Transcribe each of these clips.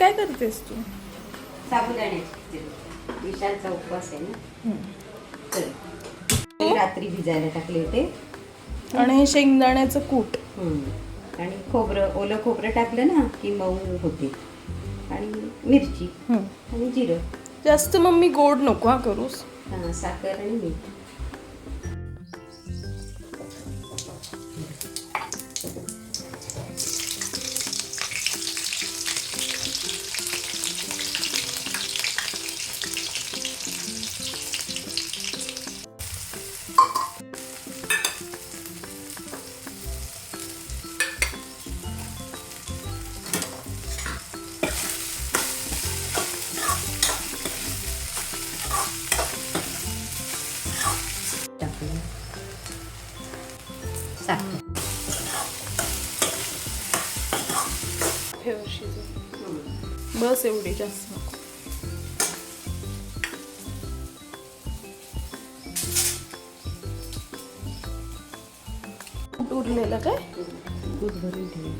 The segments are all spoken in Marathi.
काय करतेस तू? साबुदाण्याची खिचडी. विशालचा उपवास आहे ना, तर ते रात्री भिजायला टाकले होते. आणि हे शेंगदाण्याचं कूट. आणि खोबरं, ओलं खोबरं टाकलं ना की मऊ होते. आणि मिरची आणि जिरं. जास्त मम्मी गोड नको हा करूस. हां, साखर आणि मीठ. टाकूया साखर. ठेव शिजून. बस एवढी, जास्त नको. कूट उरलेलं काय? दूध भरून ठेवूया.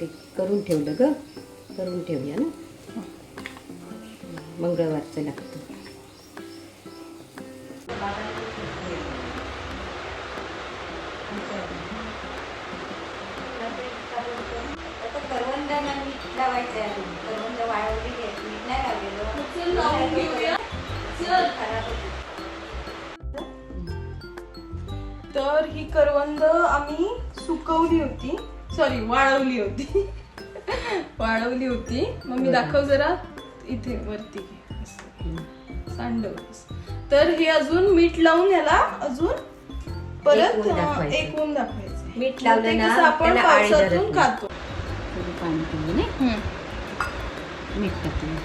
ते करून ठेवलं ग, करून ठेवूया ना, मंगळवारचं लागतं. करवंदाला मीठ लावायचं आहे. करवंद वाळवली घ्यायची, मीठ नाही लावलेलं. तर ही करवंद आम्ही सुकवली होती, सॉरी वाळवली होती. वाळवली होती. मग मी दाखव जरा, इथे वरती घे. सांडवस. तर हे अजून मीठ लावून याला अजून परत एक ऊन दाखवायचं. मीठ लावलं ना आपण पावसातून खातो. पाणी पिऊन मीठ टाकून.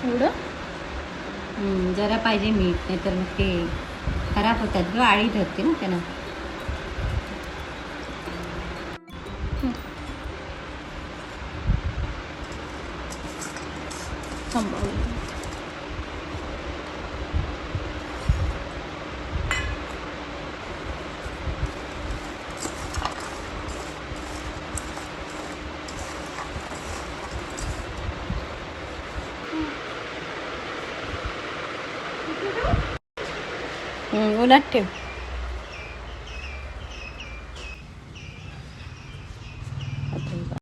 एवढं जरा पाहिजे मीठ, नाहीतर मग ते खराब होतात ग, आळी धरते ना त्यांना. उलट ठेव.